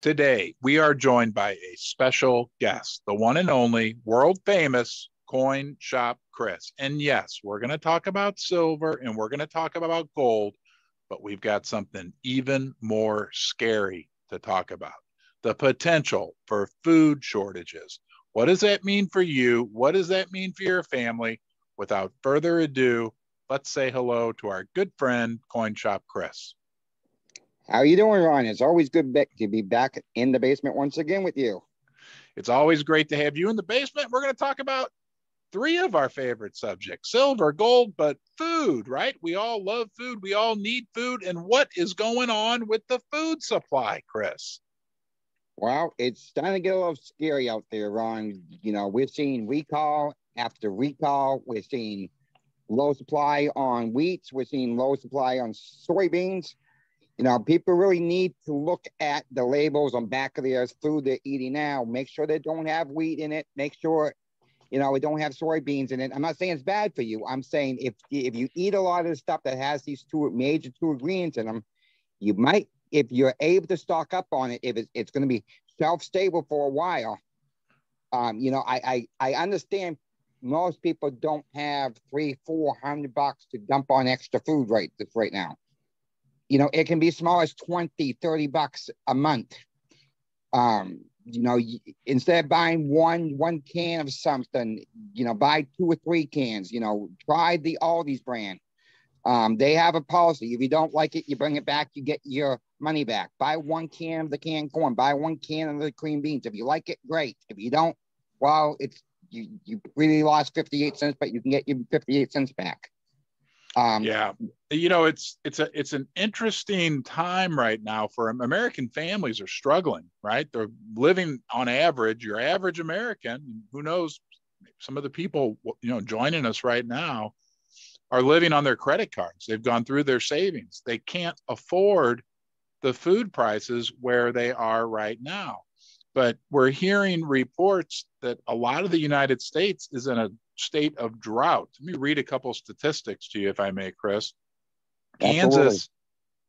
Today, we are joined by a special guest, the one and only world famous coin shop Chris. And yes, we're going to talk about silver and we're going to talk about gold, but we've got something even more scary to talk about: the potential for food shortages. What does that mean for you? What does that mean for your family? Without further ado, let's say hello to our good friend, Coin Shop Chris. How you doing, Ron? It's always good to be back in the basement once again with you. It's always great to have you in the basement. We're going to talk about three of our favorite subjects: silver, gold, but food, right? We all love food. We all need food. And what is going on with the food supply, Chris? Well, it's starting to get a little scary out there, Ron. We're seeing recall after recall. We're seeing low supply on wheats. We're seeing low supply on soybeans. People really need to look at the labels on back of their food they're eating now. Make sure they don't have wheat in it. Make sure, we don't have soybeans in it. I'm not saying it's bad for you. I'm saying if you eat a lot of the stuff that has these two ingredients in them, you might, if you're able to stock up on it, if it's going to be shelf-stable for a while. I understand most people don't have $300-400 to dump on extra food right now. It can be as small as $20-30 a month. Instead of buying one can of something, buy 2 or 3 cans. Try the Aldi's brand. They have a policy. If you don't like it, you bring it back, you get your money back. Buy 1 can of the canned corn, buy 1 can of the cream beans. If you like it, great. If you don't, well, it's you really lost 58 cents, but you can get your 58 cents back. Yeah, it's an interesting time right now for American families are struggling, right? They're living on average, your average American, who knows, some of the people, joining us right now are living on their credit cards. They've gone through their savings. They can't afford the food prices where they are right now. But we're hearing reports that a lot of the United States is in a state of drought. Let me read a couple of statistics to you, if I may, Chris. Absolutely.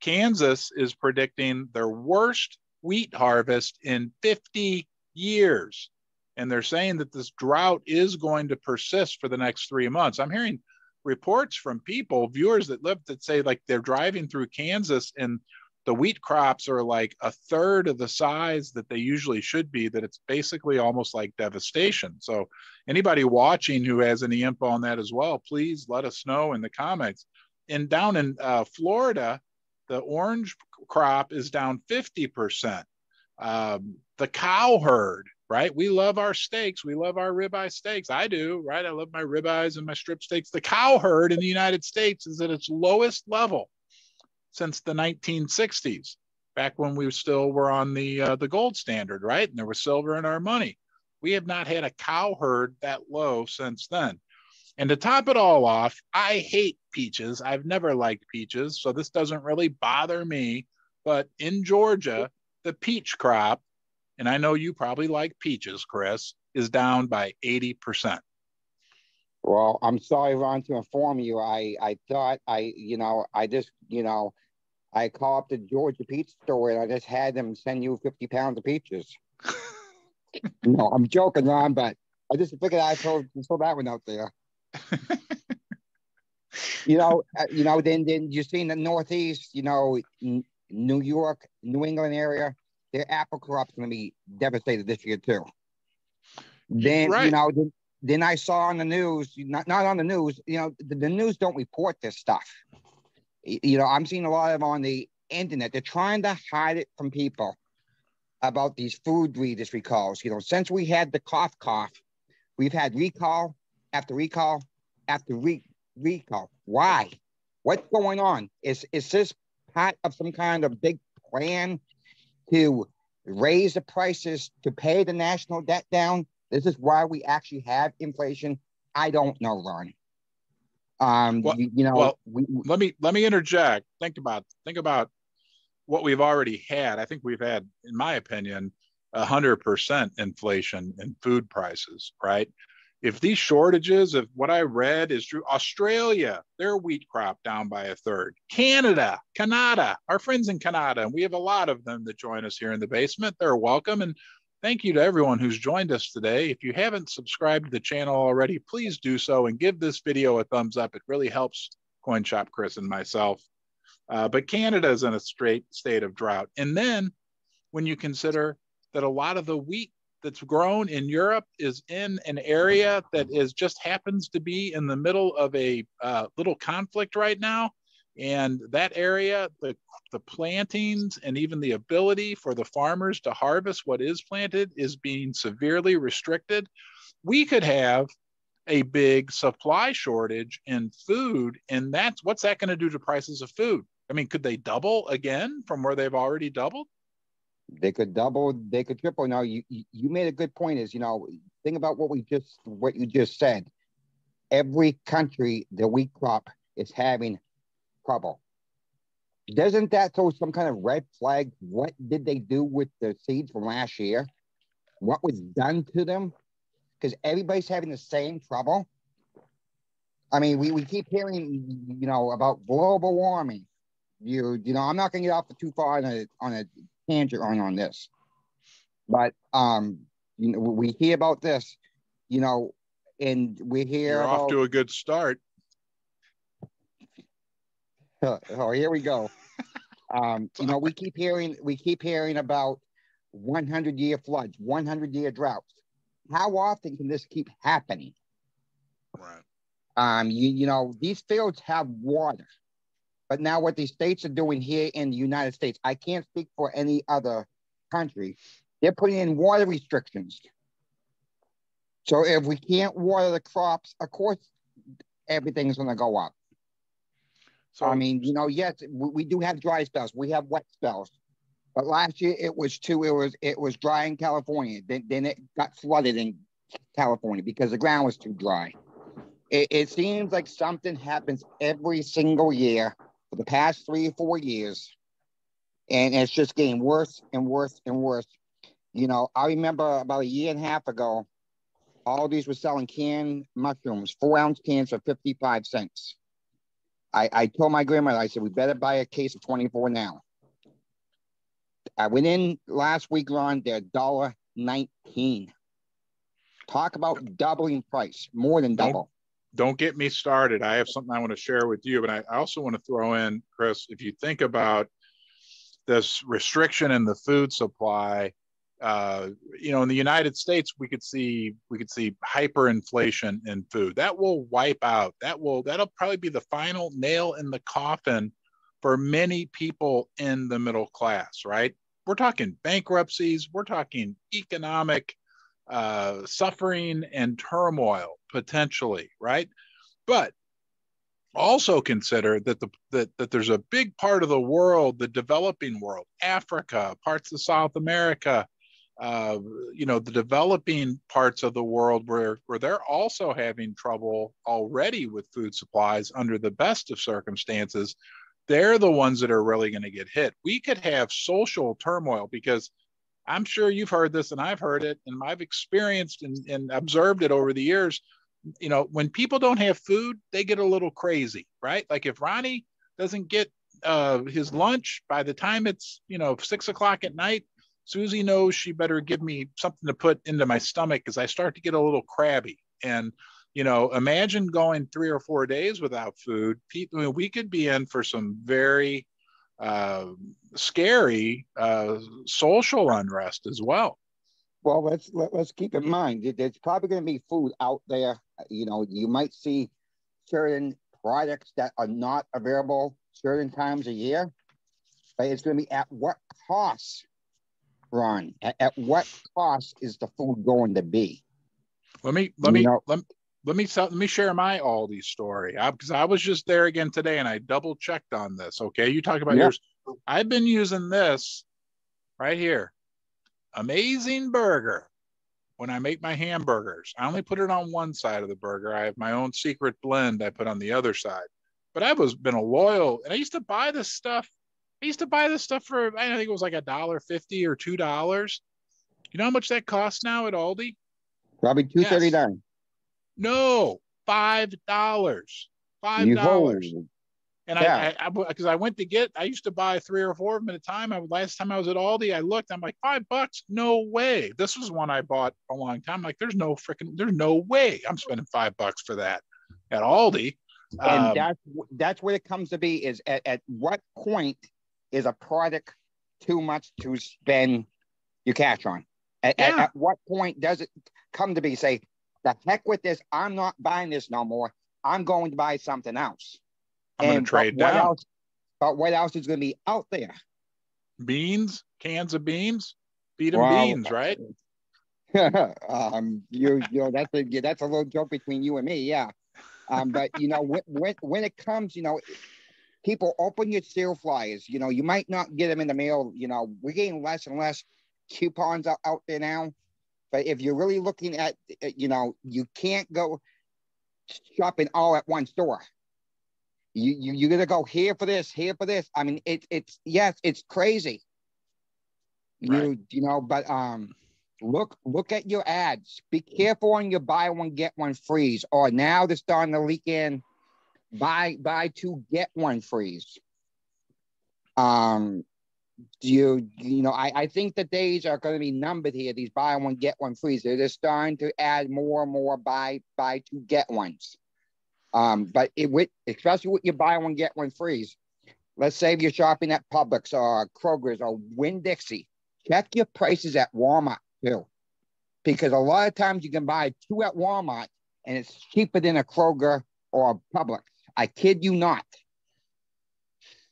Kansas is predicting their worst wheat harvest in 50 years. And they're saying that this drought is going to persist for the next 3 months. I'm hearing reports from viewers that live, that say like they're driving through Kansas and the wheat crops are like a third of the size that they usually should be, that it's basically almost like devastation. So anybody watching who has any info on that as well, please let us know in the comments. And down in Florida, the orange crop is down 50%. The cow herd, right? We love our steaks. We love our ribeye steaks. I do, right? I love my ribeyes and my strip steaks. The cow herd in the United States is at its lowest level since the 1960s, back when we still were on the gold standard, right? And there was silver in our money. We have not had a cow herd that low since then. And to top it all off, I hate peaches. I've never liked peaches, so this doesn't really bother me. But in Georgia, the peach crop, and I know you probably like peaches, Chris, is down by 80%. Well, I'm sorry, Ron, to inform you. I thought I called up the Georgia Peach store and I just had them send you 50 pounds of peaches. No, I'm joking, Ron, but I just figured I'd throw that one out there. Then you see in the Northeast, New York, New England area, their apple crop's going to be devastated this year too. Then, right. Then I saw on the news, not on the news, the news don't report this stuff. I'm seeing a lot of on the internet. They're trying to hide it from people about these food readers recalls. Since we had the cough, we've had recall after recall after recall. Why? What's going on? Is this part of some kind of big plan to raise the prices to pay the national debt down? This is why we actually have inflation. I don't know, Ron. Let me interject. Think about what we've already had. I think we've had, in my opinion, 100% inflation in food prices, right? If these shortages, if what I read is true, Australia, their wheat crop down by a third. Canada, our friends in Canada, and we have a lot of them that join us here in the basement. They're welcome. And thank you to everyone who's joined us today. If you haven't subscribed to the channel already, please do so and give this video a thumbs up. It really helps Coin Shop Chris and myself. But Canada is in a straight state of drought. And then when you consider that a lot of the wheat that's grown in Europe is in an area that is just happens to be in the middle of a little conflict right now. And that area, the plantings and even the ability for the farmers to harvest what is planted is being severely restricted. We could have a big supply shortage in food. And what's that going to do to prices of food? I mean, could they double again from where they've already doubled? They could double, they could triple. Now, you made a good point. Is think about what you just said. Every country, the wheat crop is having trouble. Doesn't that throw some kind of red flag? What did they do with the seeds from last year? What was done to them? Because everybody's having the same trouble. I mean, we keep hearing, about global warming. I'm not going to get off too far on a tangent on this, but we hear about this, and we hear You're about, off to a good start. Oh, here we go. We keep hearing about 100-year floods, 100-year droughts. How often can this keep happening? Right. These fields have water. But now what these states are doing here in the United States, I can't speak for any other country. They're putting in water restrictions. So if we can't water the crops, of course, everything's going to go up. So, I mean, yes, we do have dry spells. We have wet spells. But last year it was dry in California. Then it got flooded in California because the ground was too dry. It seems like something happens every single year for the past 3 or 4 years, and it's just getting worse and worse and worse. I remember about 1.5 years ago, Aldi's was selling canned mushrooms, 4-ounce cans for 55 cents. I told my grandmother, I said, we better buy a case of 24 now. I went in last week, Ron, they're $1.19. Talk about doubling price, more than double. Don't get me started. I have something I want to share with you, but I also want to throw in, Chris, if you think about this restriction in the food supply, in the United States, we could see hyperinflation in food. That will wipe out. That'll probably be the final nail in the coffin for many people in the middle class, right? We're talking bankruptcies. We're talking economic suffering and turmoil potentially, right? But also consider that there's a big part of the world, the developing world, Africa, parts of South America, the developing parts of the world where they're also having trouble already with food supplies under the best of circumstances. They're the ones that are really going to get hit. We could have social turmoil because I'm sure you've heard this and I've heard it and I've experienced and observed it over the years. When people don't have food, they get a little crazy, right? Like if Ronnie doesn't get his lunch by the time it's, 6 o'clock at night, Susie knows she better give me something to put into my stomach because I start to get a little crabby. And, imagine going 3 or 4 days without food. We could be in for some very scary social unrest as well. Well, let's keep in mind there's probably going to be food out there. You might see certain products that are not available certain times a year, but it's going to be at what cost, Ron? At what cost is the food going to be? Let me share my Aldi story because I was just there again today and I double checked on this. Okay, you talk about yours. I've been using this right here. Amazing Burger. When I make my hamburgers, I only put it on one side of the burger. I have my own secret blend I put on the other side. But I've been a loyal, and I used to buy this stuff. For, I think it was like $1.50 or $2. You know how much that costs now at Aldi? Probably $2.39. No, $5. You $5. hold. And Yeah. because I went to get, I used to buy 3 or 4 of them at a time. Last time I was at Aldi, I looked, I'm like, $5? No way. This was one I bought a long time. Like, there's no way I'm spending $5 for that at Aldi. And that's what it comes to be is at what point is a product too much to spend your cash on? At what point does it come to be say, the heck with this, I'm not buying this no more. I'm going to buy something else. I'm going to trade down. But what else is going to be out there? Beans, cans of beans, feed them beans, right? You know that's a little joke between you and me, yeah. But you know when it comes, you know, people open your sale flyers. You know, you might not get them in the mail. You know, we're getting less and less coupons out there now. But if you're really looking at, you know, you can't go shopping all at one store. You're gonna go here for this. I mean, it's yes, it's crazy. Right. You know, but look at your ads. Be careful on your buy one get one freeze. Or now they're starting to leak in buy two get one freeze. You know, I think the days are going to be numbered here. These buy one get one freeze. They're starting to add more and more buy two get ones. But especially with your buy one get one freeze. Let's say if you're shopping at Publix or Kroger's or Winn-Dixie, check your prices at Walmart too, because a lot of times you can buy 2 at Walmart and it's cheaper than a Kroger or a Publix. I kid you not.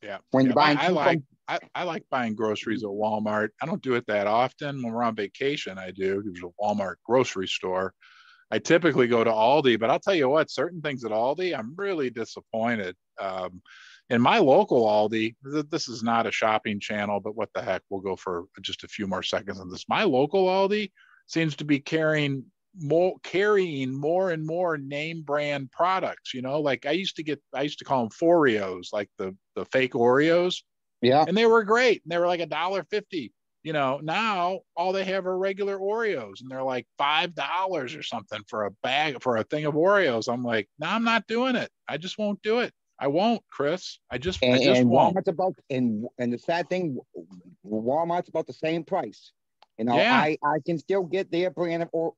Yeah. When you're buying I like buying groceries at Walmart. I don't do it that often. When we're on vacation, I do. There's a Walmart grocery store. I typically go to Aldi, but I'll tell you what, certain things at Aldi, I'm really disappointed. In my local Aldi, this is not a shopping channel, but what the heck, we'll go for just a few more seconds on this. My local Aldi seems to be carrying more and more name brand products. You know, like I used to call them Foreos, like the fake Oreos. Yeah. And they were great. They were like $1.50. You know, now all they have are regular Oreos and they're like $5 or something for a thing of Oreos. I'm like, no, I'm not doing it. I just won't do it. I won't, Chris. I just won't. Walmart's about, and the sad thing, Walmart's about the same price. You know, yeah. I can still get their brand of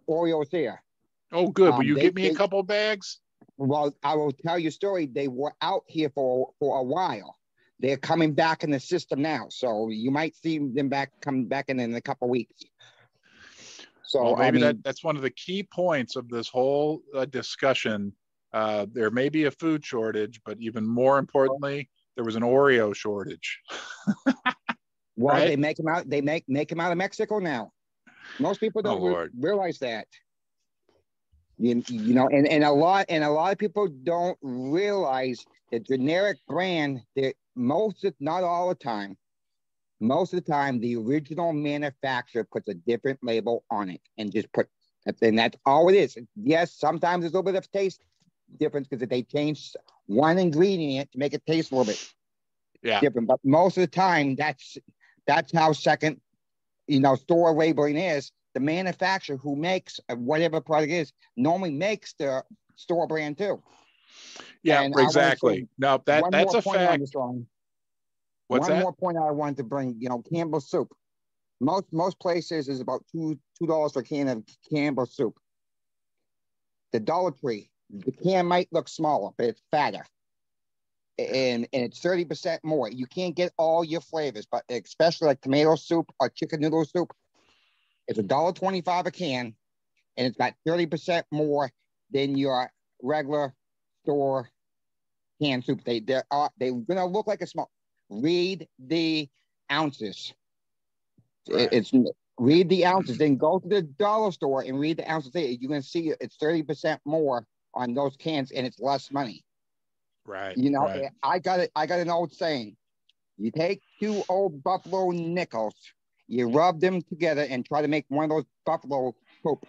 Oreos there. Oh, good. Will you get me a couple bags? Well, I will tell you a story. They were out here for a while. They're coming back in the system now, so you might see them come back in a couple of weeks. So well, maybe that's one of the key points of this whole discussion. There may be a food shortage, but even more importantly, there was an Oreo shortage. Well, right? they make them out. They make them out of Mexico now. Most people don't realize that. You know, and a lot of people don't realize the generic brand that not all the time, most of the time, the original manufacturer puts a different label on it and that's all it is. Yes, sometimes there's a little bit of taste difference because they change one ingredient to make it taste a little bit different. But most of the time, that's how second, you know, store labeling is. The manufacturer who makes whatever product is normally makes the store brand too. Yeah, and exactly. No, that's a fact. What's that? One more point I wanted to bring. You know, Campbell's soup. Most places is about $2 for a can of Campbell's soup. The Dollar Tree, the can might look smaller, but it's fatter, and it's 30% more. You can't get all your flavors, but especially like tomato soup or chicken noodle soup, it's $1.25 a can, and it's got 30% more than your regular store canned soup. They're gonna look like a small. Read the ounces. Right. Read the ounces. Then go to the dollar store and read the ounces. You're gonna see it's 30% more on those cans, and it's less money. Right. You know, right. I got an old saying. You take 2 old buffalo nickels, you rub them together, and try to make one of those buffalo poop.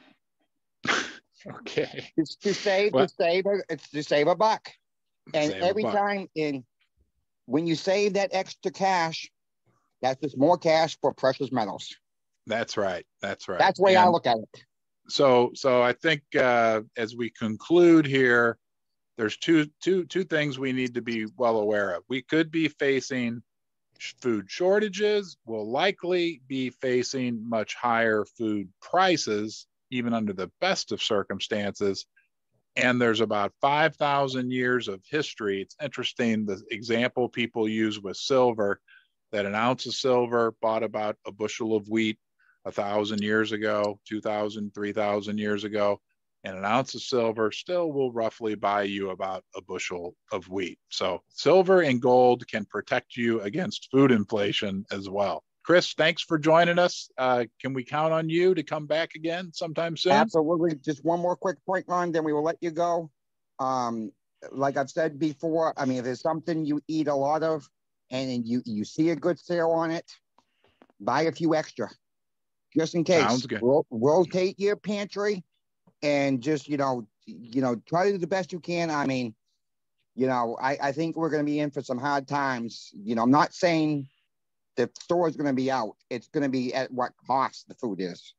Okay. It's to save a buck. And every time when you save that extra cash, that's just more cash for precious metals. That's right. That's the way I look at it. So I think as we conclude here, there's two things we need to be well aware of. We could be facing food shortages. We'll likely be facing much higher food prices, even under the best of circumstances. And there's about 5,000 years of history. It's interesting, the example people use with silver, that an ounce of silver bought about a bushel of wheat 1,000 years ago, 2,000, 3,000 years ago. And an ounce of silver still will roughly buy you about a bushel of wheat. So silver and gold can protect you against food inflation as well. Chris, thanks for joining us. Can we count on you to come back again sometime soon? Absolutely. Just one more quick point, Ron, then we will let you go. Like I've said before, I mean, if there's something you eat a lot of and you see a good sale on it, buy a few extra, just in case. Sounds good. Rotate your pantry and just, try to do the best you can. I mean, I think we're going to be in for some hard times. I'm not saying the store is going to be out. It's going to be at what cost the food is.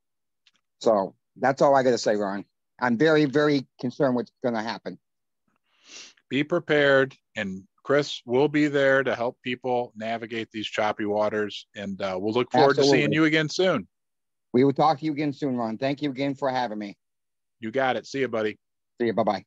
So that's all I got to say, Ron. I'm very, very concerned what's going to happen. Be prepared. And Chris will be there to help people navigate these choppy waters. And we'll look forward to seeing you again soon. We will talk to you again soon, Ron. Thank you again for having me. You got it. See you, buddy. See you. Bye-bye.